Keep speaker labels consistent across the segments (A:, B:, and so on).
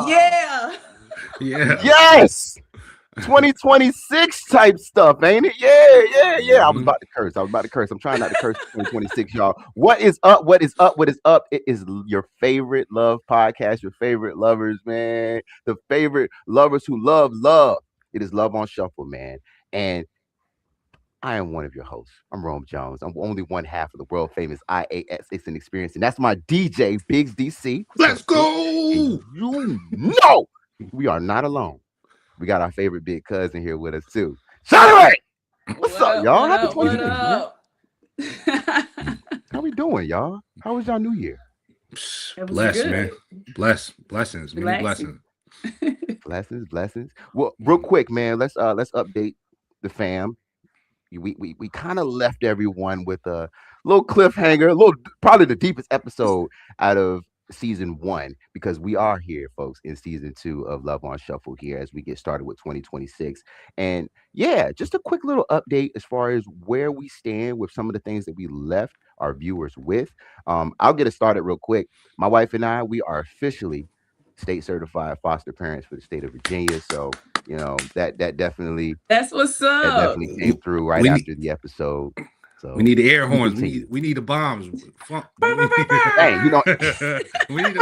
A: Yeah.
B: Yeah.
C: Yes. 2026 type stuff, ain't it? Yeah. I was
B: Hmm.
C: about to curse. I'm trying not to curse 2026, y'all. What is up? What is up? What is up? It is your favorite love podcast, your favorite lovers, man. The favorite lovers who love love. It is Love on Shuffle, man. And I am one of your hosts. I'm Rome Jones. I'm only one half of the world famous IAS Instant Experience, and that's my DJ, Biggs DC. What's
B: Let's
C: up, Sid? And
B: go.
C: you know we are not alone. We got our favorite big cousin here with us too. Shotaway! What's
A: What
C: up,
A: up?
C: y'all?
A: What
C: Happy
A: up? What
C: 26, man.
A: up?
C: How we doing, y'all? How was y'all New Year?
A: It was
B: Bless, man.
A: good.
B: Blessings, many
A: Relaxing.
B: blessings.
C: Blessings, blessings. Well, real quick, man. Let's update the fam. We kind of left everyone with a little cliffhanger, a little probably the deepest episode out of season one because we are here, folks, in season two of Love on Shuffle here as we get started with 2026. And yeah, just a quick little update as far as where we stand with some of the things that we left our viewers with. I'll get it started real quick. My wife and I, we are officially state certified foster parents for the state of Virginia. So that definitely
A: That's what's up.
C: came through right
B: We need
C: after the episode.
B: we
C: So
B: need the air
C: we
B: horns.
C: continue.
B: We need the bombs.
A: Brr, brr, brr,
C: Hey,
A: brr.
B: We need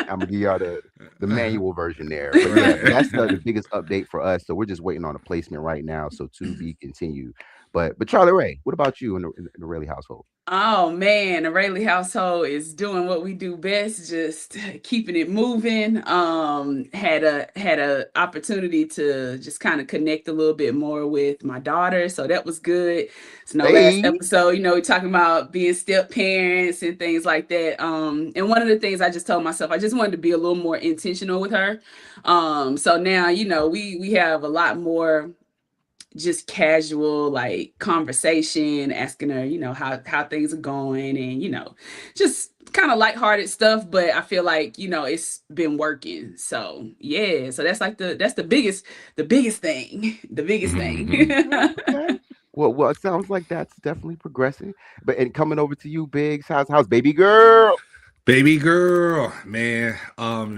C: I'm gonna give y'all the manual version there. But yeah, but
B: right.
C: that's the biggest update for us. So we're just waiting on a placement right now. So to be continued. But Charlie Ray, what about you in the Rayleigh household?
A: Oh man, the Rayleigh household is doing what we do best, just keeping it moving. Had a opportunity to just kind of connect a little bit more with my daughter, so that was good. So no, last
C: Hey,
A: episode, we talking about being step parents and things like that. And one of the things I just told myself, I just wanted to be a little more intentional with her. So now, we have a lot more just casual like conversation, asking her, how things are going, and just kind of lighthearted stuff. But I feel like, it's been working. So yeah, so that's the biggest thing. The biggest thing.
C: okay, okay. Well, it sounds like that's definitely progressing. But and coming over to you, Biggs, how's baby girl?
B: Baby girl, man.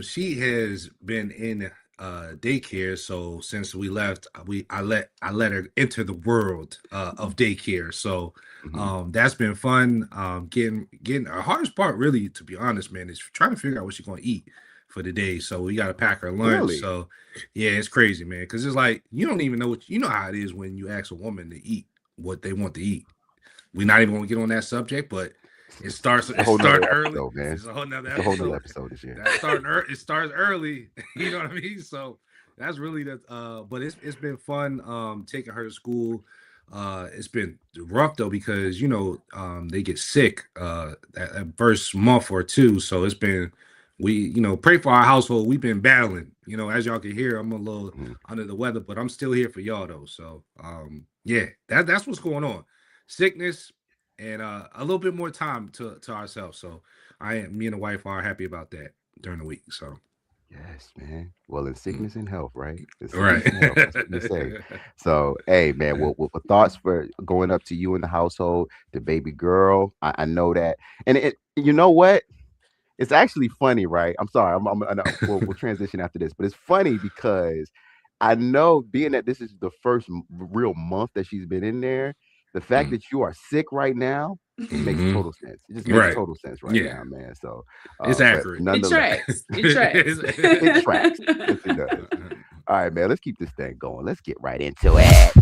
B: She has been in daycare. So since we left, I let her enter the world of daycare. So
C: Hmm.
B: that's been fun. Getting our hardest part, really, to be honest, man, is trying to figure out what she's gonna eat for the day. So we gotta pack her lunch.
C: Really?
B: So yeah, it's crazy, man, because it's like you don't even know you know how it is when you ask a woman to eat what they want to eat. We're not even gonna get on that subject, but it starts
C: It's a
B: it
C: whole nother
B: starts early.
C: episode, man.
B: It's a whole nother
C: It's a whole nother
B: episode.
C: episode this year.
B: That starting it starts early. You know what I mean? So that's really the but it's been fun taking her to school. It's been rough though because they get sick that first month or two. So it's been we pray for our household. We've been battling. As y'all can hear, I'm a little
C: Mhm.
B: under the weather, but I'm still here for y'all though. So yeah, that's what's going on. Sickness and a little bit more time to ourselves. So me and the wife are happy about that during the week. So
C: Yes, man. Well, in
B: mm,
C: sickness and health, right? In
B: right.
C: sickness and health. That's what they say. So, hey, man, what thoughts for going up to you in the household, the baby girl? I know that, and you know what? It's actually funny, right? I'm sorry. I know we'll transition after this, but it's funny because I know being that this is the first real month that she's been in there, the fact
B: Mm,
C: that you are sick right now just makes
B: mhm.
C: total sense. It just makes
B: Right.
C: total sense right
B: Yeah.
C: now, man. So,
B: It's
C: but
B: accurate.
A: It
C: nonetheless,
A: tracks. It tracks.
C: it tracks. Yes, it does. All right, man. Let's keep this thing going. Let's get right into it.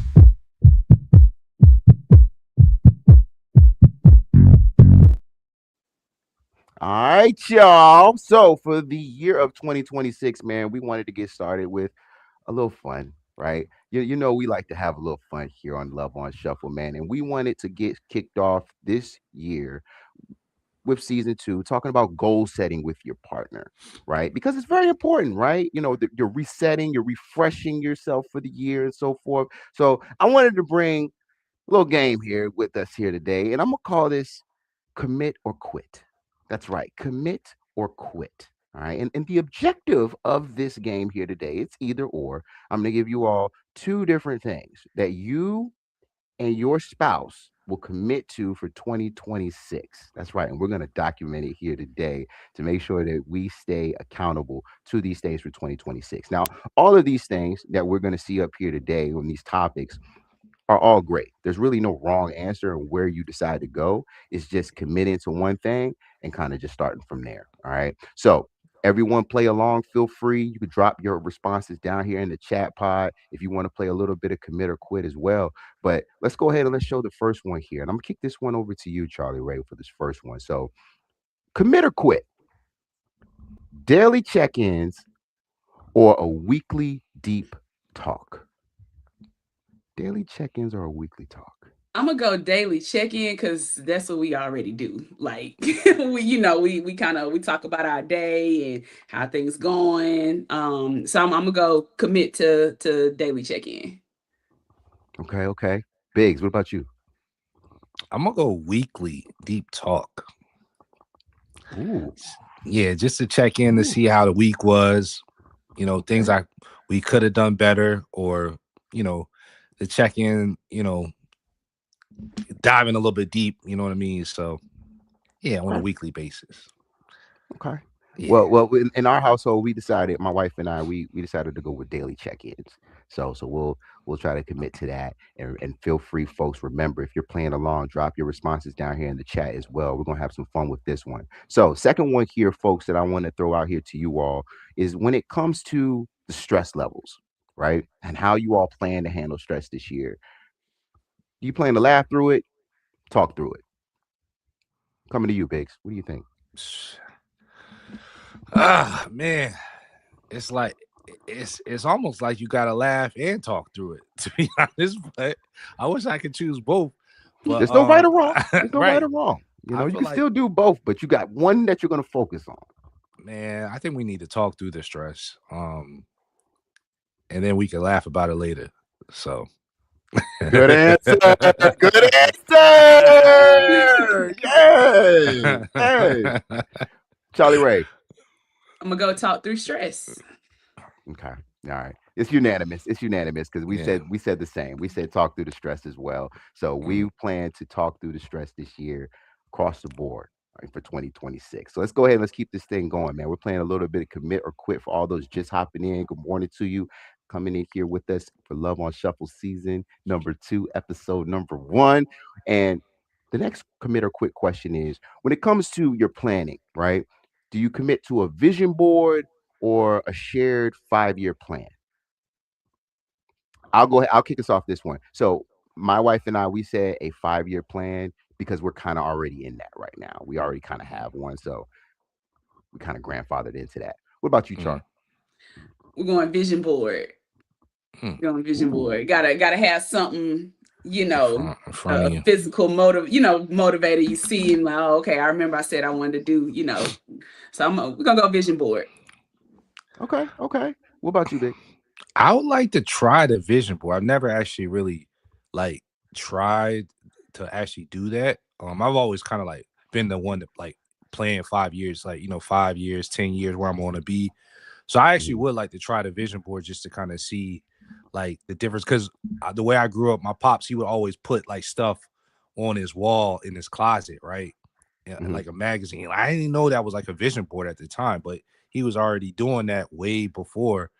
C: All right, y'all. So for the year of 2026, man, we wanted to get started with a little fun, right? You know, we like to have a little fun here on Love on Shuffle, man. And we wanted to get kicked off this year with season two, talking about goal setting with your partner, right? Because it's very important, right? You're resetting, you're refreshing yourself for the year and so forth. So I wanted to bring a little game here with us here today, and I'm gonna call this commit or quit. That's right, commit or quit. All right, and the objective of this game here today, it's either or. I'm gonna give you all two different things that you and your spouse will commit to for 2026. That's right. And we're going to document it here today to make sure that we stay accountable to these things for 2026. Now, all of these things that we're going to see up here today on these topics are all great. There's really no wrong answer on where you decide to go. It's just committing to one thing and kind of just starting from there. All right. So everyone play along. Feel free. You can drop your responses down here in the chat pod if you want to play a little bit of commit or quit as well. But let's go ahead and let's show the first one here. And I'm gonna kick this one over to you, Charlie Ray, for this first one. So commit or quit. Daily check-ins or a weekly deep talk. Daily check-ins or a weekly talk.
A: I'm gonna go daily check-in because that's what we already do. Like we talk about our day and how things going. So I'm gonna go commit to daily check-in.
C: Okay. Biggs, what about you?
B: I'm gonna go weekly deep talk.
C: Ooh.
B: Yeah, just to check in to see how the week was, things we could have done better, or to check in, diving a little bit deep, you know what I mean? So yeah, on a weekly basis.
C: Okay.
B: Yeah.
C: Well, in our household, we decided, my wife and I, we decided to go with daily check-ins. So we'll try to commit to that, and feel free, folks. Remember, if you're playing along, drop your responses down here in the chat as well. We're gonna have some fun with this one. So second one here, folks, that I want to throw out here to you all is when it comes to the stress levels, right? And how you all plan to handle stress this year. Do you plan to laugh through it? Talk through it. Coming to you, Biggs. What do you think?
B: Man, it's like it's almost like you gotta laugh and talk through it, to be honest. But I wish I could choose both. But,
C: There's no right or wrong. There's no
B: right.
C: right or wrong. You
B: I
C: can
B: feel like-
C: still do both, but you got one that you're gonna focus on.
B: Man, I think we need to talk through the stress. And then we can laugh about it later. So
C: Good answer. Good answer. Yay. Hey. Charlie Ray.
A: I'm gonna go talk through stress.
C: Okay. All right. It's unanimous. Because we
B: Yeah.
C: said the same. We said talk through the stress as well. So we plan to talk through the stress this year across the board, right, for 2026. So let's go ahead and let's keep this thing going, man. We're playing a little bit of commit or quit for all those just hopping in. Good morning to you. Coming in here with us for Love on Shuffle season number 2, episode number 1. And the next commit or quit question is, when it comes to your planning, right? Do you commit to a vision board or a shared 5-year plan? I'll kick us off this one. So my wife and I, we said a 5-year plan because we're kind of already in that right now. We already kind of have one. So we kind of grandfathered into that. What about you, Char?
A: We're going vision board. Going vision board. Gotta have something,
B: in front of you.
A: physical motivator. You see, and like, oh, okay, I remember I said I wanted to do, So we're gonna go vision board.
C: Okay. What about you, Vic?
B: I would like to try the vision board. I've never actually really tried to actually do that. I've always kind of been the one that playing 5 years, 5 years, 10 years where I'm going to be. So I actually would like to try the vision board just to kind of see the difference, because the way I grew up, my pops, he would always put stuff on his wall in his closet, right? Like a magazine. I didn't know that was a vision board at the time, but he was already doing that way before.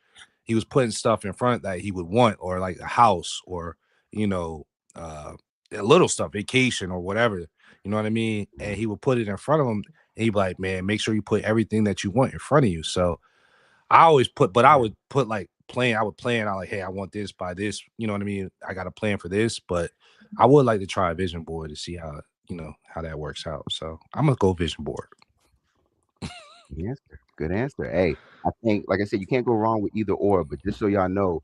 B: He was putting stuff in front that he would want, or a house, or a little stuff, vacation or whatever, you know what I mean? And he would put it in front of him, and he'd be like, man, make sure you put everything that you want in front of you. So I always put, but I would put I would plan out hey, I want this by this, you know what I mean? I got a plan for this, but I would like to try a vision board to see how, how that works out. So I'm gonna go vision board.
C: Good answer. Hey, I think, like I said, you can't go wrong with either or, but just so y'all know,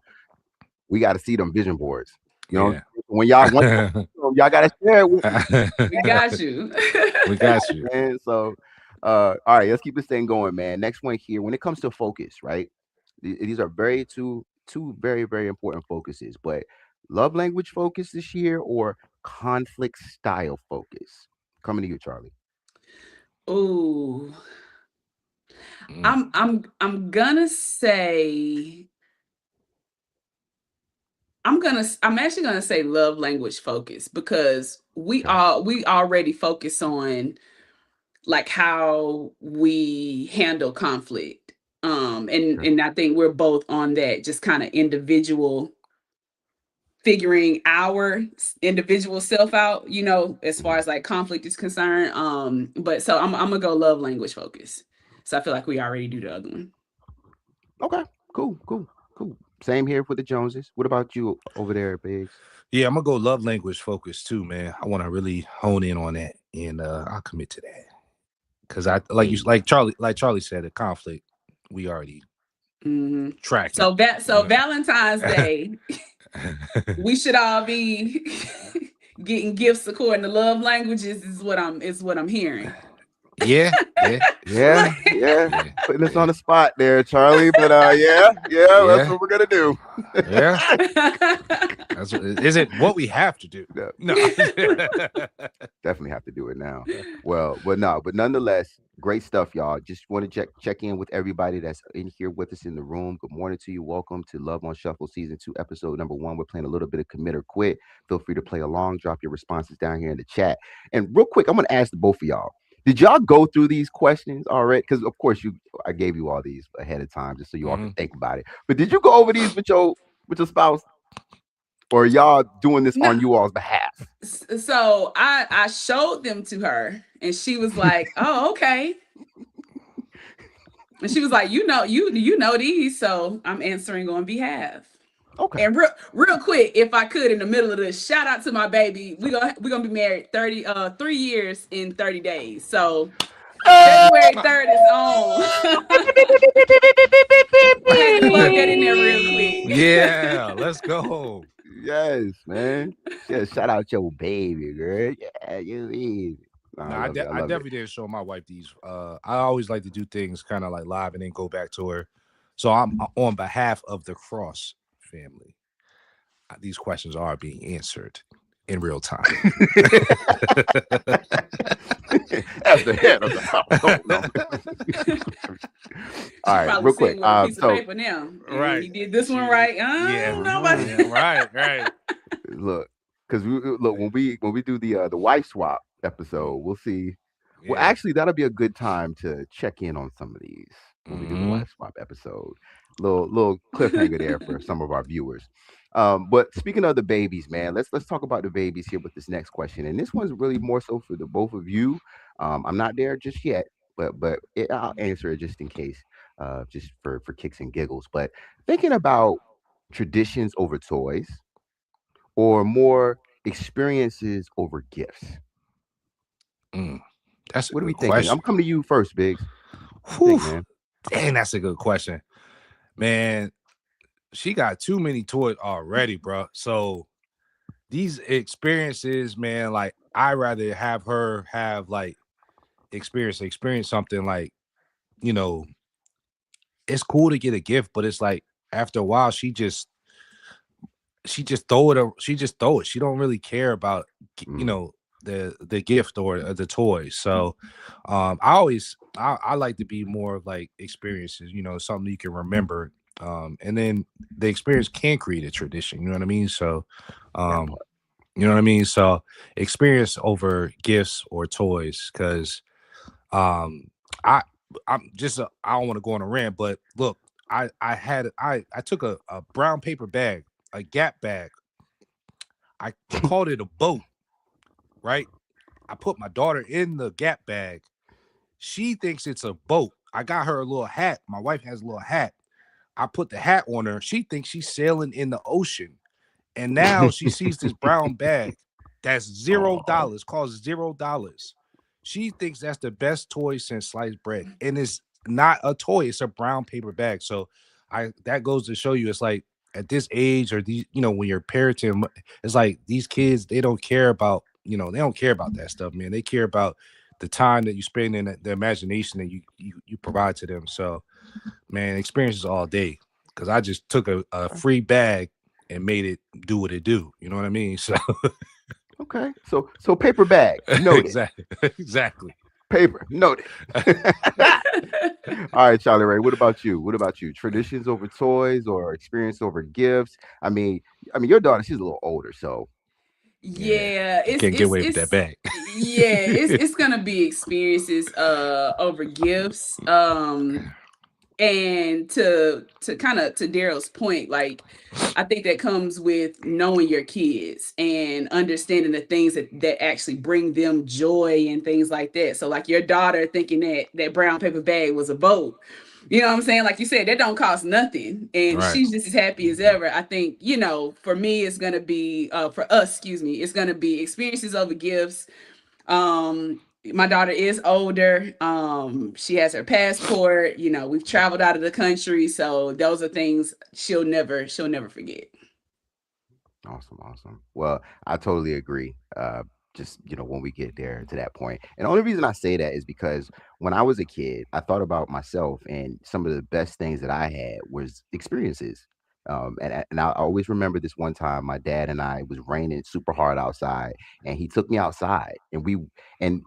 C: we got to see them vision boards. When y'all want them, y'all got to share it with
A: We got you.
B: We got you.
C: Man, so all right, let's keep this thing going, man. Next one here. When it comes to focus, right? These are two very, very important focuses, but love language focus this year or conflict style focus? Coming to you, Charlie.
A: Ooh. I'm gonna say I'm actually gonna say love language focus, because we
C: Okay.
A: we already focus on like how we handle conflict.
C: Sure.
A: And I think we're both on that just kind of individual figuring our individual self out, as far
C: Mhm.
A: as like conflict is concerned. But so I'm gonna go love language focus. So I feel like we already do the other one.
C: Okay. Cool. Cool. Cool. Same here for the Joneses. What about you over there, Biggs?
B: Yeah, I'm gonna go love language focus too, man. I want to really hone in on that, and I'll commit to that because I
A: Hey.
B: like Charlie said, the conflict we already
A: hmm
B: tracking.
A: so Valentine's Day, we should all be getting gifts according to love languages is what I'm hearing.
B: Yeah, yeah,
C: Yeah, yeah.
B: yeah,
C: Putting us on
B: yeah,
C: the spot there, Charlie. But yeah, yeah, that's
B: yeah,
C: what we're gonna do.
B: yeah. Is it what we have to do?
C: No,
B: No.
C: definitely have to do it now. Well, no, but nonetheless, great stuff, y'all. Just want to check in with everybody that's in here with us in the room. Good morning to you. Welcome to Love on Shuffle Season 2, Episode number 1. We're playing a little bit of Commit or Quit. Feel free to play along. Drop your responses down here in the chat. And real quick, I'm gonna ask the both of y'all. Did y'all go through these questions already? Because of course I gave you all these ahead of time just so you all can think about it. But did you go over these with your spouse? Or y'all doing this
A: No,
C: on you all's behalf?
A: so I showed them to her, and she was like, "Oh, okay." And she was like, you know these, so I'm answering on behalf.
C: Okay.
A: And real quick, if I could, in the middle of this, shout out to my baby. We're gonna be married 3 years in 30 days. So February 3rd is on. I had to plug that in there real quick.
B: Yeah, let's go.
C: Yes, man. Yeah, shout out your baby, girl. Yeah, you is. No,
B: No,
C: I love it. I
B: I
C: love it.
B: definitely didn't show my wife these. I always like to do things kind of like live and then go back to her. So I'm on behalf of the Cross family. These questions are being answered in real time.
C: As the head of the household. All right, real quick.
A: With a piece
C: So
A: of paper now.
B: Right.
A: He did this one right.
B: Yeah.
A: don't know about
B: Yeah, right.
C: look, because when we do the wife swap episode, we'll see. Well,
B: Yeah.
C: actually, that'll be a good time to check in on some of these when we do the wife swap episode. Little cliffhanger there for some of our viewers. But speaking of the babies, man, let's talk about the babies here with this next question. And this one's really more so for the both of you. I'm not there just yet, but I'll answer it just in case, just for kicks and giggles. But thinking about traditions over toys, or more experiences over gifts.
B: That's a
C: What are we
B: good
C: thinking?
B: question.
C: I'm coming to you first, Biggs.
B: Whew.
C: Think, man.
B: Dang, that's a good question. Man, she got too many toys already, bro. So these experiences, man, like I rather have her have like experience something like, you know, it's cool to get a gift, but it's like after a while she just throw it. She just throw it. She don't really care about the gift or the toys. So I like to be more of like experiences. Something you can remember. And then the experience can create a tradition. You know what I mean? So, you know what I mean. So experience over gifts or toys, because I'm just I don't want to go on a rant, but look, I took a brown paper bag, a Gap bag. I called it a boat, right? I put my daughter in the Gap bag. She thinks it's a boat. I got her a little hat. My wife has a little hat. I put the hat on her. She thinks she's sailing in the ocean. And now she sees this brown bag that's $0, costs $0. She thinks that's the best toy since sliced bread. And it's not a toy, it's a brown paper bag. So that goes to show you, it's like at this age, or these, when you're parenting, it's like these kids, they don't care about, they don't care about that stuff, man. They care about the time that you spend in the imagination that you provide to them. So, man, experiences all day. Because I just took a free bag and made it do what it do. You know what I mean? So
C: okay. So paper bag. Noted.
B: Exactly.
C: Paper. Noted. All right, Charlie Ray. What about you? Traditions over toys or experience over gifts? I mean, your daughter, she's a little older, so
A: Yeah,
B: You can't get away with that bag.
A: yeah, it's gonna be experiences over gifts. And to kind of to Daryl's point, like I think that comes with knowing your kids and understanding the things that actually bring them joy and things like that. So like your daughter thinking that brown paper bag was a boat. You know what I'm saying? Like you said, that don't cost nothing. And
B: Right.
A: she's just as happy as ever. I think, for me, it's gonna be for us, excuse me, it's gonna be experiences over gifts. My daughter is older. She has her passport. We've traveled out of the country, so those are things she'll never forget.
C: Awesome. Well, I totally agree. Just when we get there to that point, and the only reason I say that is because when I was a kid, I thought about myself, and some of the best things that I had was experiences. And I always remember this one time my dad and I, it was raining super hard outside, and he took me outside, and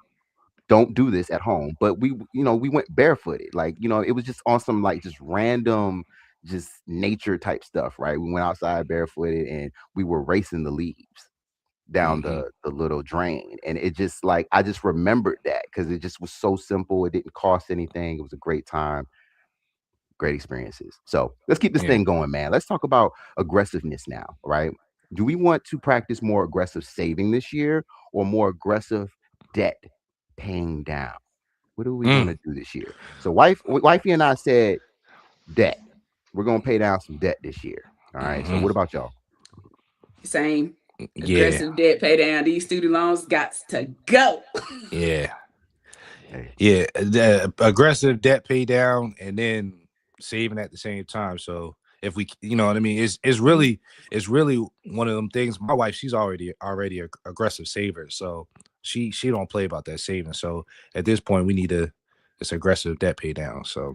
C: don't do this at home, but we went barefooted, like it was just on some like just random, just nature type stuff, right? We went outside barefooted, and we were racing the leaves down
B: Mhm.
C: the little drain, and it just like I just remembered that because it just was so simple. It didn't cost anything. It was a great time, great experiences. So let's keep this
B: Yeah.
C: thing going, man. Let's talk about aggressiveness now, right? Do we want to practice more aggressive saving this year, or more aggressive debt paying down? What are we going
B: Mm.
C: to do this year? So wifey and I said debt. We're going to pay down some debt this year. All right. So
B: Mhm.
C: what about y'all?
A: Same.
B: Yeah.
A: Aggressive debt pay down. These student loans got to go.
B: Yeah.
C: Hey,
B: Yeah. The aggressive debt pay down and then saving at the same time. So if we, you know what I mean, it's really one of them things. My wife, she's already a aggressive saver, so she don't play about that saving. So at this point, we need this aggressive debt pay down. So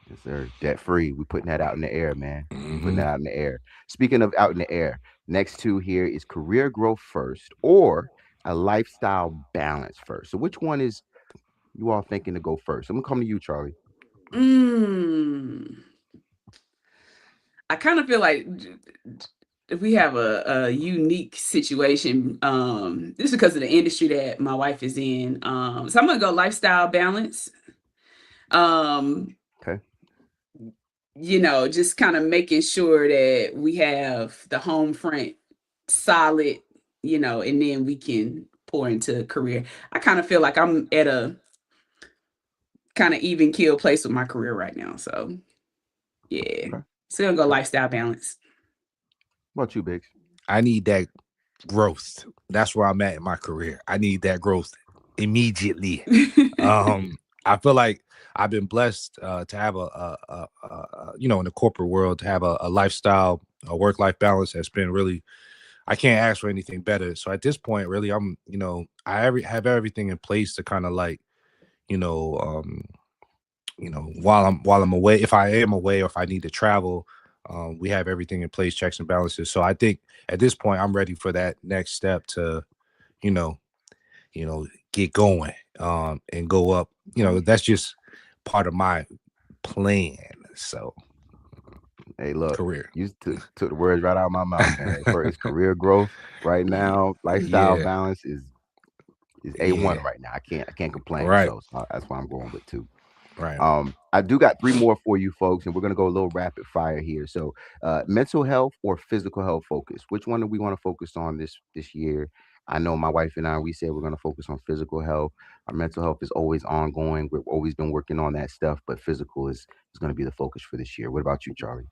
C: yes, sir. Debt free. We putting that out in the air, man. We putting
B: mhm.
C: that out in the air. Speaking of out in the air, next two here is career growth first, or a lifestyle balance first. So which one is you all thinking to go first? I'm gonna come to you, Charlie.
A: Mm. I kind of feel like if we have a unique situation, just because of the industry that my wife is in. So I'm gonna go lifestyle balance. Um,
C: Okay.
A: just kind of making sure that we have the home front solid, and then we can pour into career. I kind of feel like I'm at a kind of even kill place with my career right now. So yeah.
C: Okay.
A: So I'm gonna go
C: Okay.
A: lifestyle balance.
C: What about you, Biggs?
B: I need that growth. That's where I'm at in my career. I need that growth immediately. I feel like I've been blessed to have in the corporate world to have a lifestyle, a work life balance that's been really. I can't ask for anything better. So at this point, really, have everything in place to kind of like, you know, um, while I'm away, if I am away or if I need to travel, we have everything in place, checks and balances. So I think at this point, I'm ready for that next step to, you know, get going, and go up. That's just part of my plan. So
C: Hey, look,
B: career.
C: you took the words right out of my mouth, man. For it's career growth right now, lifestyle
B: Yeah,
C: balance is A1
B: yeah,
C: right now. I can't complain.
B: right,
C: So that's why I'm going with two.
B: right.
C: I do got three more for you folks, and we're gonna go a little rapid fire here. So, mental health or physical health focus. Which one do we want to focus on this year? I know my wife and I, we said we're gonna focus on physical health. Our mental health is always ongoing. We've always been working on that stuff, but physical is gonna be the focus for this year. What about you, Charlie?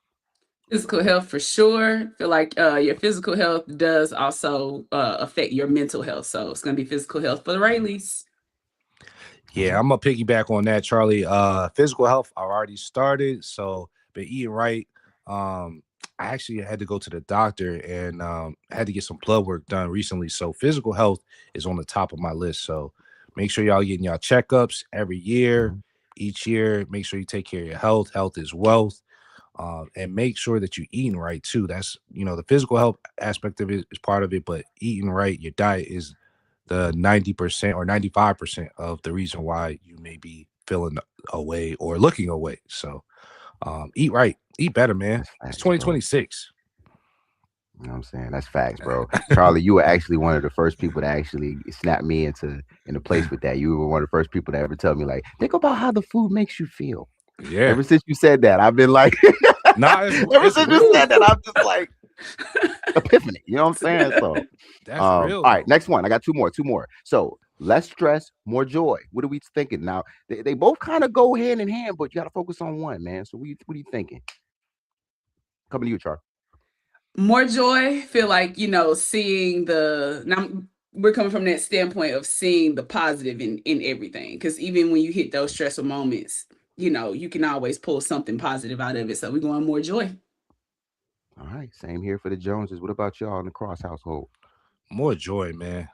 A: Physical health for sure. Feel like your physical health does also affect your mental health. So it's gonna be physical health for the Rayleigh.
B: Yeah, I'm gonna piggyback on that, Charlie. Physical health, I already started, so been eating right. I actually had to go to the doctor and had to get some blood work done recently. So physical health is on the top of my list. So make sure y'all getting y'all checkups every year,
C: Mhm.
B: each year. Make sure you take care of your health. Health is wealth. And make sure that you're eating right too. That's the physical health aspect of it is part of it, but eating right, your diet is the 90% or 95% of the reason why you may be feeling away or looking away. So eat right, eat better, man.
C: That's
B: It's
C: facts, bro.
B: 2026.
C: You know what I'm saying? That's facts, bro. Charlie, you were actually one of the first people to actually snap me into place with that. You were one of the first people to ever tell me, like, think about how the food makes you feel.
B: Yeah.
C: Ever since you said that, I've been like,
B: Nah,
C: ever since you said that, I'm just like epiphany. You know what I'm saying? So
B: that's real.
C: All right, next one. I got two more. So less stress, more joy. What are we thinking now? They both kind of go hand in hand, but you got to focus on one, man. So what are you thinking? Coming to you, Char.
A: More joy, feel like, seeing we're coming from that standpoint of seeing the positive in everything. Because even when you hit those stressful moments, you can always pull something positive out of it. So we're going more joy.
C: All right, same here for the Joneses. What about y'all in the Cross household?
B: More joy, man.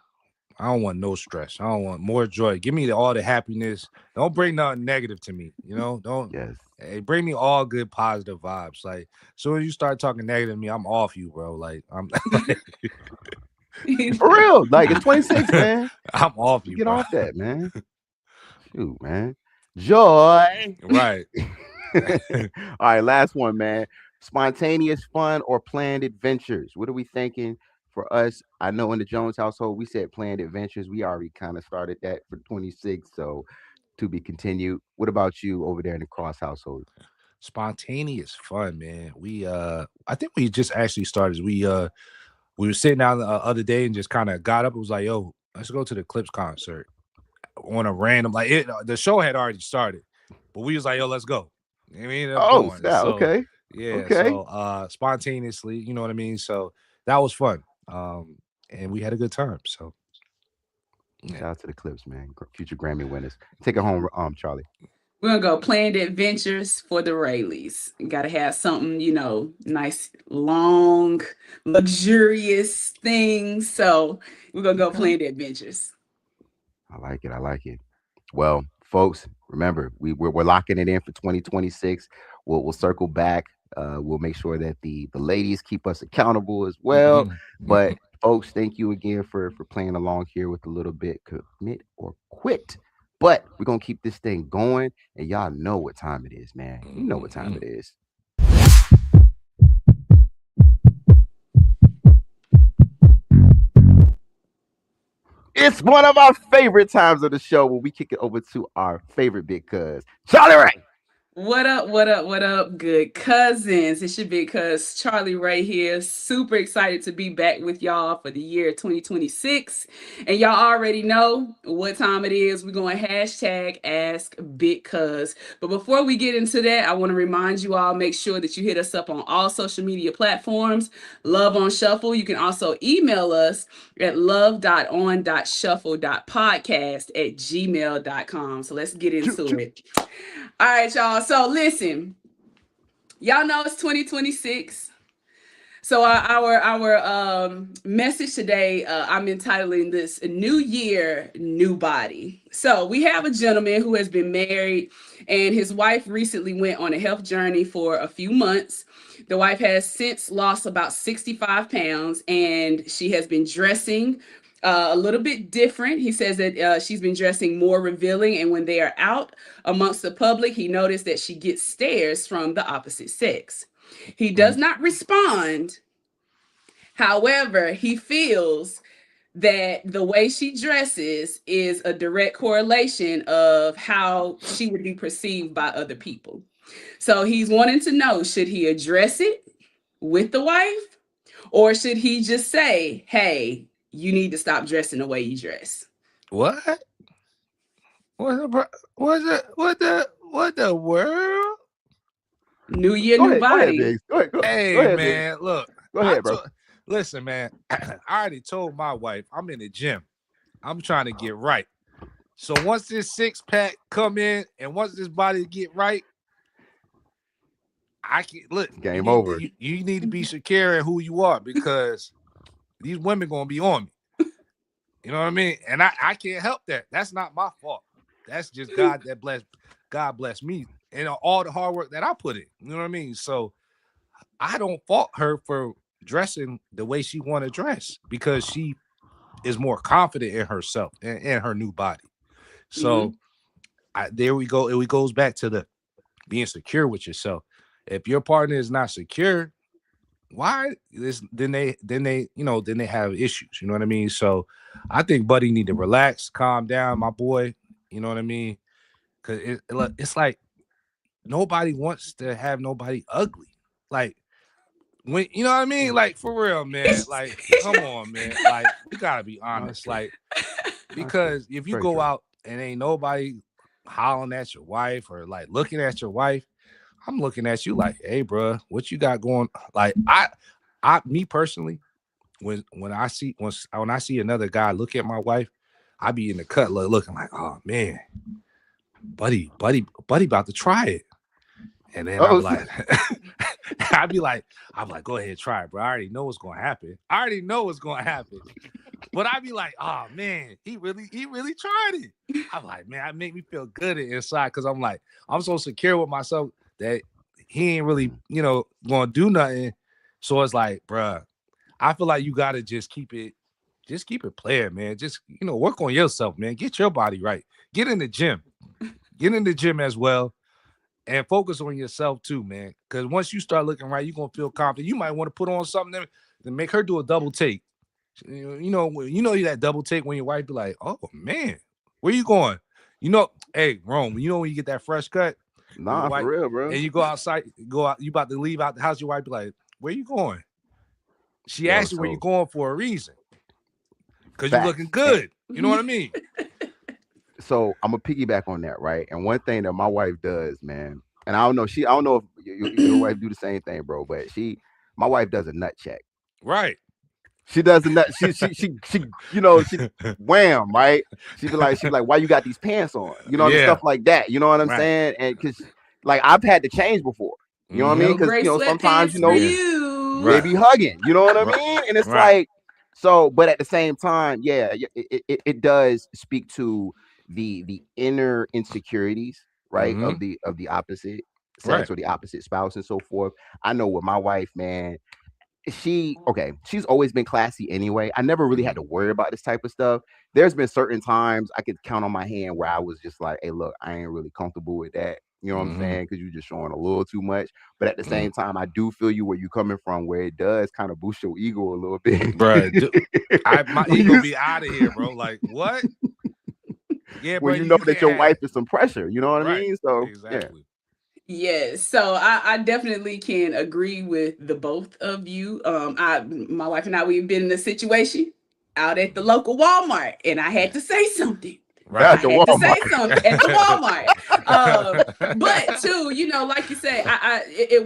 B: I don't want no stress. I don't want more joy. Give me all the happiness. Don't bring nothing negative to me. Don't.
C: Yes.
B: Hey, bring me all good, positive vibes. Like, so when you start talking negative to me, I'm off you, bro. Like, I'm
C: for real. Like, it's 26, man.
B: I'm off you.
C: Get
B: bro.
C: off that, man. Shoot, man. Joy.
B: Right.
C: All right, last one, man. Spontaneous fun or planned adventures? What are we thinking for us? I know in the Jones household, we said planned adventures. We already kind of started that for 26, so to be continued. What about you over there in the Cross household?
B: Spontaneous fun, man. I think we just actually started. We were sitting down the other day and just kind of got up. It was like, yo, let's go to the Clips concert on a random, the show had already started, but we was like, yo, let's go. And we ended up going.
C: Yeah,
B: So,
C: okay.
B: Yeah.
C: Okay.
B: So spontaneously, you know what I mean? So that was fun. And we had a good time. So
C: shout out to the Clips, man. Future Grammy winners. Take it home, Charlie.
A: We're gonna go planned adventures for the Rayleighs. Gotta have something, nice, long, luxurious things. So we're gonna go planned adventures.
C: I like it. Well, folks, remember, we're locking it in for 2026. We'll circle back. We'll make sure that the ladies keep us accountable as well.
B: Mm-hmm.
C: But folks, thank you again for playing along here with a little bit commit or quit. But we're gonna keep this thing going, and y'all know what time it is, man. You know what time it is. It's one of our favorite times of the show when we kick it over to our favorite big cuz, Charlie Ray.
A: What up, good cousins? It's your big cuz Charlie Ray here. Super excited to be back with y'all for the year 2026. And y'all already know what time it is. We're going hashtag Ask Big Cuz. But before we get into that, I want to remind you all, make sure that you hit us up on all social media platforms. Love on Shuffle. You can also email us at love.on.shuffle.podcast@gmail.com. So let's get into it. All right, y'all. So listen, y'all know it's 2026. So our message today, I'm entitling this "New Year, New Body." So we have a gentleman who has been married, and his wife recently went on a health journey for a few months. The wife has since lost about 65 pounds, and she has been dressing a little bit different. He says that she's been dressing more revealing, and when they are out amongst the public, he noticed that she gets stares from the opposite sex. He does not respond. However, he feels that the way she dresses is a direct correlation of how she would be perceived by other people. So he's wanting to know, should he address it with the wife, or should he just say, hey, you need to stop dressing the way you dress?
B: What the world?
A: New year, new body.
C: Go ahead,
B: man.
C: Biggs.
B: Look.
C: Go ahead, bro.
B: Listen, man. I already told my wife I'm in the gym. I'm trying to get right. So once this 6-pack come in, and once this body get right, I can look.
C: Game over.
B: You need to be secure in who you are, because these women gonna be on me. You know what I mean? And I can't help that. That's not my fault. That's just God God bless me and all the hard work that I put in. You know what I mean? So I don't fault her for dressing the way she want to dress, because she is more confident in herself and in her new body. So there we go. It goes back to the being secure with yourself. If your partner is not secure, why this then they then they have issues, you know what I mean? So I think Buddy need to relax, calm down, my boy, you know what I mean? Because it's like nobody wants to have nobody ugly. Like when you know what I mean? Like for real, man. Like, come on, man. Like, we gotta be honest. Like, because if you
C: Very
B: go
C: true.
B: out and ain't nobody hollering at your wife or like looking at your wife, I'm looking at you like, hey, bro, what you got going? Like, me personally, when I see another guy look at my wife, I be in the cut looking like, oh man, buddy about to try it. And then
C: Oh,
B: I'd be like, go ahead, try it, bro. I already know what's gonna happen. But I'd be like, oh man, he really tried it. I'm like, man, that make me feel good inside because I'm like, I'm so secure with myself that he ain't really, gonna do nothing. So it's like, bruh, I feel like you gotta just keep it playing, man. Just work on yourself, man. Get your body right. Get in the gym. Get in the gym as well. And focus on yourself too, man. Because once you start looking right, you're gonna feel confident. You might want to put on something to make her do a double take. You know that double take when your wife be like, "Oh man, where you going?" Hey, Rome. When you get that fresh cut,
C: nah, for real, bro.
B: and you go outside, you about to leave out the house. Your wife be like, "Where you going?" She asked you where you going for a reason, because you're looking good. You know what I mean?
C: So I'm gonna piggyback on that, right? And one thing that my wife does, man, and I don't know if your wife do the same thing, bro, but my wife does a nut check.
B: Right.
C: She does a nut. She wham, right? She be like, why you got these pants on? And stuff like that. You know what I'm saying? And because like I've had to change before. You know what I mean? Because sometimes they be hugging. You know what I mean? And it's like so, but at the same time, yeah, it does speak to the inner insecurities, right, of the opposite sex or the opposite spouse and so forth. I know with my wife, man, she's always been classy anyway. I never really had to worry about this type of stuff. There's been certain times I could count on my hand where I was just like, hey, look, I ain't really comfortable with that. You know what I'm saying? Because you're just showing a little too much. But at the same time, I do feel you where you're coming from, where it does kind of boost your ego a little bit.
B: Bro, my ego be out of here, bro. Like, what? Yeah,
C: well, you know that your wife is some pressure. You know what I mean? So,
B: exactly.
A: Yes, so I definitely can agree with the both of you. My wife and I, we've been in a situation out at the local Walmart, and I had to say something.
C: Right.
A: I had to say something at the Walmart. But too, like you say,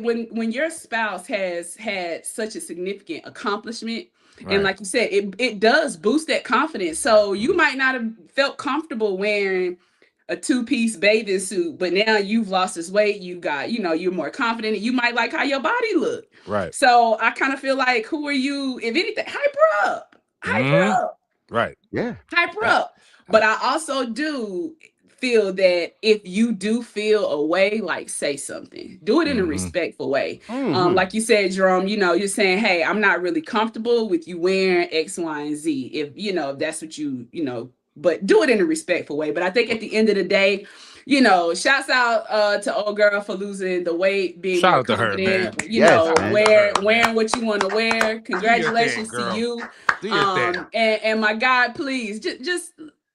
A: when your spouse has had such a significant accomplishment, and like you said, it does boost that confidence. So you might not have felt comfortable wearing a two-piece bathing suit, but now you've lost this weight, you got, you're more confident, you might like how your body look.
B: Right.
A: So I kind of feel like, who are you, if anything, hype her up.
B: Right.
C: Yeah.
A: Hype her up. But I also do feel that if you do feel a way, like, say something, do it in a respectful way. Like you said, Jerome, you're saying, hey, I'm not really comfortable with you wearing X, Y, and Z. If that's what but do it in a respectful way. But I think at the end of the day, shouts out to old girl for losing the weight, being
B: shout
A: more
B: out to her, man.
A: Wearing what you want to wear. Congratulations to you. And my God, please just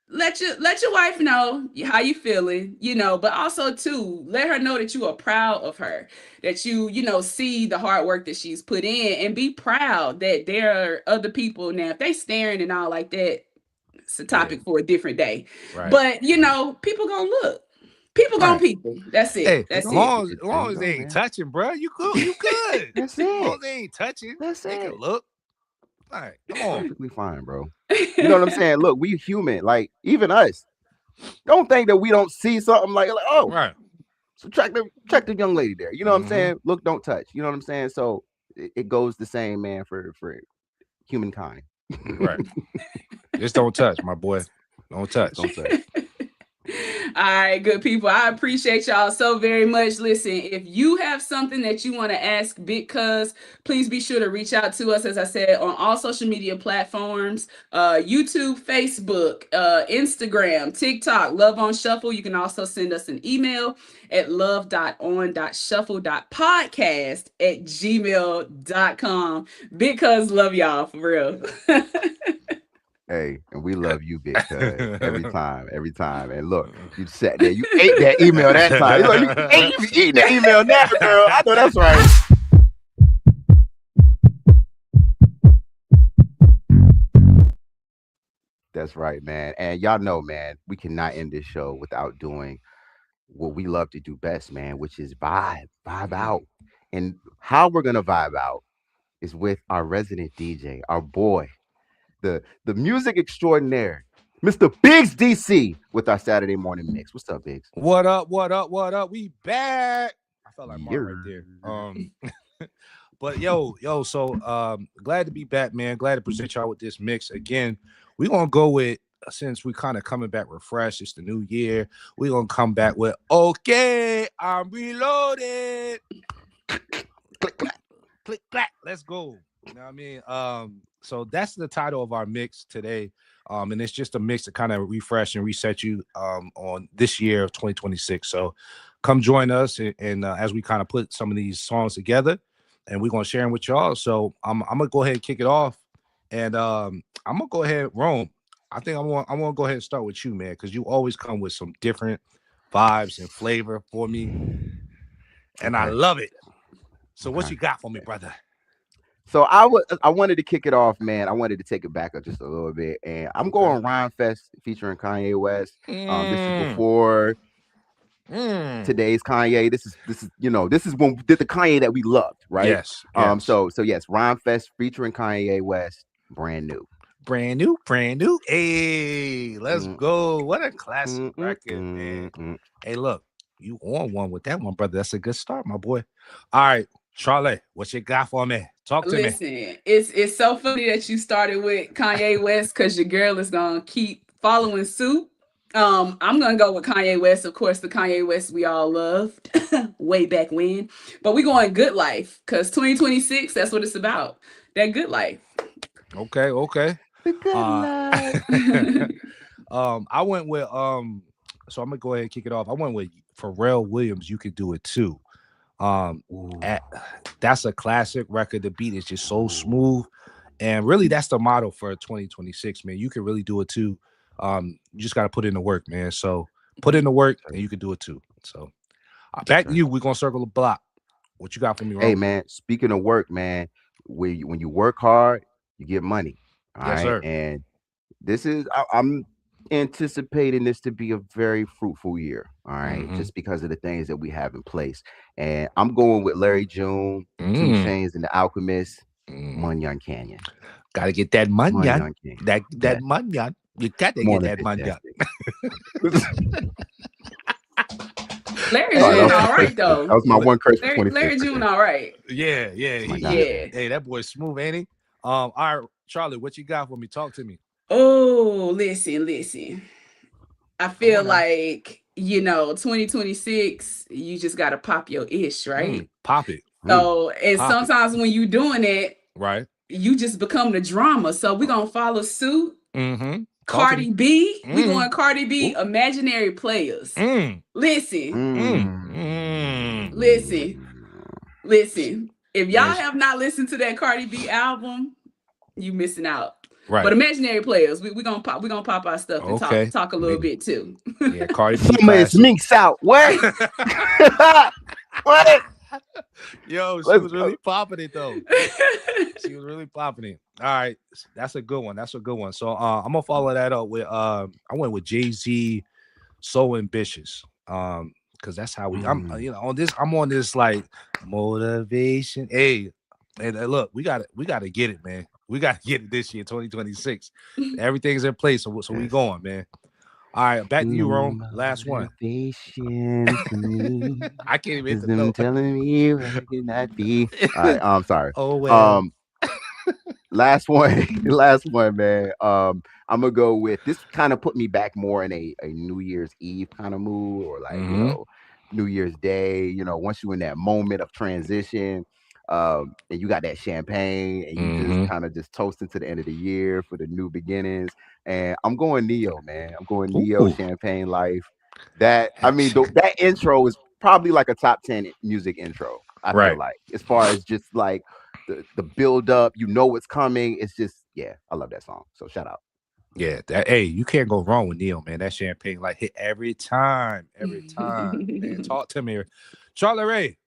A: let your wife know how you feeling, but also too, let her know that you are proud of her, that you see the hard work that she's put in, and be proud that there are other people. Now, if they staring and all like that, it's a topic for a different day. Right. But people gonna look. People gonna people. That's it.
B: Hey,
A: that's
B: as long as they ain't touching, bro, you good. You good.
C: That's it.
B: As long as they ain't touching,
C: that's
B: they can look. All right, come on.
C: Perfectly fine, bro. You know what I'm saying? Look, we human. Like, even us. Don't think that we don't see something like oh,
B: right.
C: So check the young lady there. You know what I'm saying? Look, don't touch. You know what I'm saying? So it goes the same, man, for humankind.
B: Right. Just don't touch, my boy. Don't touch.
C: Don't touch.
A: All right, good people. I appreciate y'all so very much. Listen, if you have something that you want to ask Big Cuz, please be sure to reach out to us, as I said, on all social media platforms, YouTube, Facebook, Instagram, TikTok, Love on Shuffle. You can also send us an email at love.on.shuffle.podcast@gmail.com. Big Cuz love y'all, for real.
C: Hey, and we love you, Big Cuz. Every time. And look, you sat there, you ate that email that time. You be eating that email now, girl. I know that's right. That's right, man. And y'all know, man, we cannot end this show without doing what we love to do best, man, which is vibe out. And how we're gonna vibe out is with our resident DJ, our boy, the music extraordinaire, Mr. Biggs DC, with our Saturday morning mix. What's up, Biggs?
B: What up? We back. I felt like Mark right there. But yo, so glad to be back, man. Glad to present y'all with this mix again. We're gonna go with, since we kind of coming back refreshed, it's the new year. We're gonna come back with okay, I'm reloaded. Click, clack, click, clack. Let's go. You know what I mean? So that's the title of our mix today. And it's just a mix to kind of refresh and reset you on this year of 2026. So come join us and as we kind of put some of these songs together, and we're gonna share them with y'all. So I'm gonna go ahead and kick it off, and I'm gonna go ahead, Rome. I think I want to go ahead and start with you, man, because you always come with some different vibes and flavor for me, and I love it. So what you got for me, brother?
C: So I wanted to kick it off, man. I wanted to take it back up just a little bit, and I'm going Rhyme Fest featuring Kanye West. This is before today's Kanye. This is when did the Kanye that we loved, right?
B: Yes.
C: So yes, Rhyme Fest featuring Kanye West, brand new.
B: Hey, let's go. What a classic record, man. Hey, look, you on one with that one, brother. That's a good start, my boy. All right, Charlie, what you got for me? Talk to me.
A: Listen, it's so funny that you started with Kanye West, because your girl is gonna keep following suit. I'm gonna go with Kanye West, of course, the Kanye West we all loved way back when. But we going Good Life, because 2026, that's what it's about. That good life.
B: Okay.
C: The good life.
B: I went with so I'm gonna go ahead and kick it off. I went with Pharrell Williams, You Could Do It Too. That's a classic record. The beat is just so smooth, and really that's the motto for 2026, man. You can really do it too. You just got to put in the work, man. So put in the work and you can do it too. So back to you. We're gonna circle the block. What you got for me, Ron?
C: Hey, man, speaking of work, man, when you work hard, you get money. All
B: Yes,
C: right.
B: sir.
C: And this is I'm anticipating this to be a very fruitful year. All right, just because of the things that we have in place. And I'm going with Larry June, 2 Chainz, and the Alchemist, Munyon Canyon.
B: Gotta get that munyon.
C: Canyon.
B: That munyon. You gotta get that munyon.
A: Larry June, all right though.
C: That was my one curse for 26.
A: Larry June, all right.
B: Yeah. Hey, that boy's smooth, ain't he? All right, Charlie, what you got for me? Talk to me.
A: Oh, listen. I feel like 2026, you just gotta pop your ish, right?
B: Pop it.
A: So, and sometimes when you doing it,
B: right,
A: you just become the drama. So we're gonna follow suit. Cardi B, we going Cardi B. Imaginary Players. Listen. If y'all have not listened to that Cardi B album, you missing out. Right. But Imaginary Players, we gonna pop our stuff and talk a little bit too.
B: Yeah, Cardi B.
C: Minks out. What? What?
B: Yo, she was really popping it though. She was really popping it. All right, that's a good one. So I'm gonna follow that up with I went with Jay-Z, So Ambitious. Because that's how I'm on this like motivation. Hey, and look, we gotta get it, man. We gotta get it this year, 2026. Everything's in place, so we going, man. All right, back to you, Rome. Last one. I can't even hit the note.
C: Telling me where can that be? All right, I'm sorry.
B: Oh well.
C: last one, last one, man. I'm gonna go with this. Kind of put me back more in a New Year's Eve kind of mood, or like New Year's Day. Once you're in that moment of transition, and you got that champagne, and you just kind of just toasting to the end of the year for the new beginnings. And I'm going Neo, man. I'm going Neo, Champagne Life. That intro is probably like a top 10 music intro. I feel like, as far as just like the build up, what's coming. It's just, I love that song. So shout out.
B: Yeah, you can't go wrong with Neo, man. That Champagne like hit every time. Man, talk to me, Charlie Ray.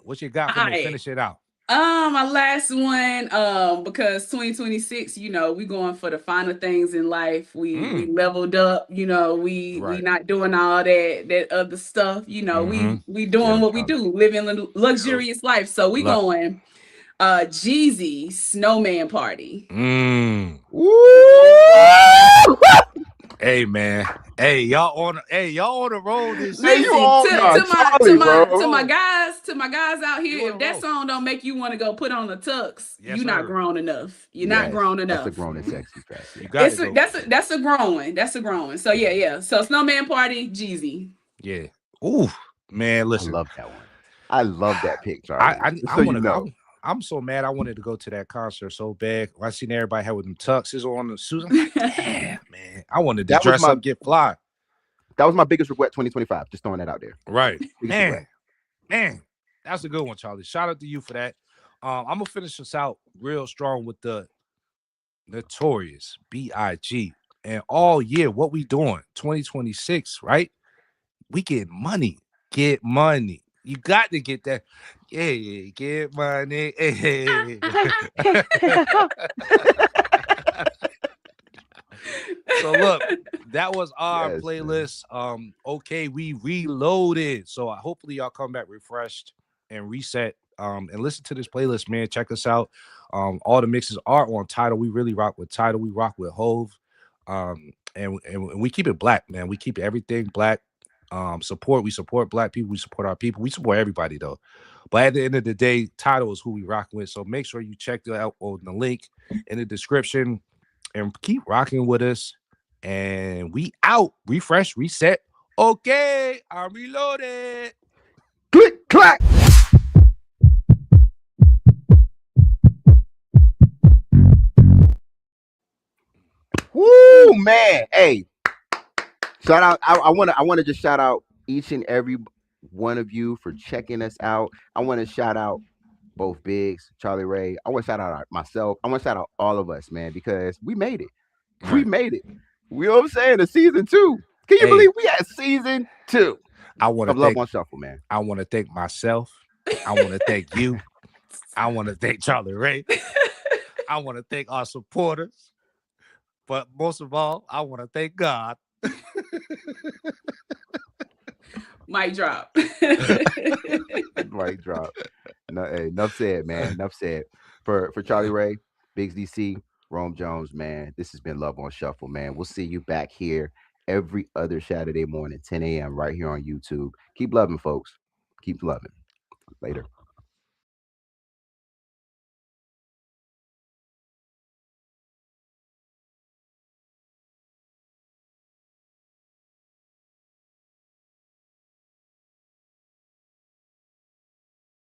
B: What you got for me? Finish it out.
A: My last one, because 2026, we going for the finer things in life. We leveled up, we not doing all that other stuff. We doing what we do, living a luxurious life. So we going Jeezy Snowman Party.
B: Hey man, y'all on the road this
A: year. To my guys out here, if that song don't make you want to go put on a tux, you're not grown enough. You're not grown enough.
C: That's a grown and sexy fashion.
A: That's a grown one. That's a grown one. So yeah. So Snowman Party, Jeezy.
B: Yeah. Ooh, man, listen.
C: I love that one. I love that picture.
B: I'm so mad. I wanted to go to that concert so bad. I seen everybody had with them tuxes on the suits. I'm like, damn, man. I wanted to dress up, get fly.
C: That was my biggest regret 2025. Just throwing that out there.
B: Right. Man, that's a good one, Charlie. Shout out to you for that. I'm going to finish this out real strong with the Notorious B.I.G. And all year, what we doing? 2026, right? We get money. Get money. You got to get that. Yeah, get money. Hey. So look, that was our playlist. Okay, we reloaded. So hopefully y'all come back refreshed and reset. And listen to this playlist, man. Check us out. All the mixes are on Tidal. We really rock with Tidal. We rock with Hove. And we keep it black, man. We keep everything black. We support black people, we support our people, we support everybody though. But at the end of the day, Tidal is who we rock with. So make sure you check that out on the link in the description and keep rocking with us. And we out. Refresh, reset. Okay, I'm reloaded.
C: Click, clack. Woo, man. Hey. Shout out! I want to just shout out each and every one of you for checking us out. I want to shout out both Biggs, Charlie Ray. I want to shout out myself. I want to shout out all of us, man, because we made it. We made it. You know what I'm saying? The season 2. Can you believe we had season 2?
B: I want to
C: Love on Shuffle, man.
B: I want to thank myself. I want to thank you. I want to thank Charlie Ray. I want to thank our supporters. But most of all, I want to thank God.
A: Mic drop.
C: Mic drop. No, hey, enough said, man. Enough said. For Charlie Ray, Biggs DC, Rome Jones, man. This has been Love on Shuffle, man. We'll see you back here every other Saturday morning, 10 a.m. right here on YouTube. Keep loving, folks. Keep loving. Later.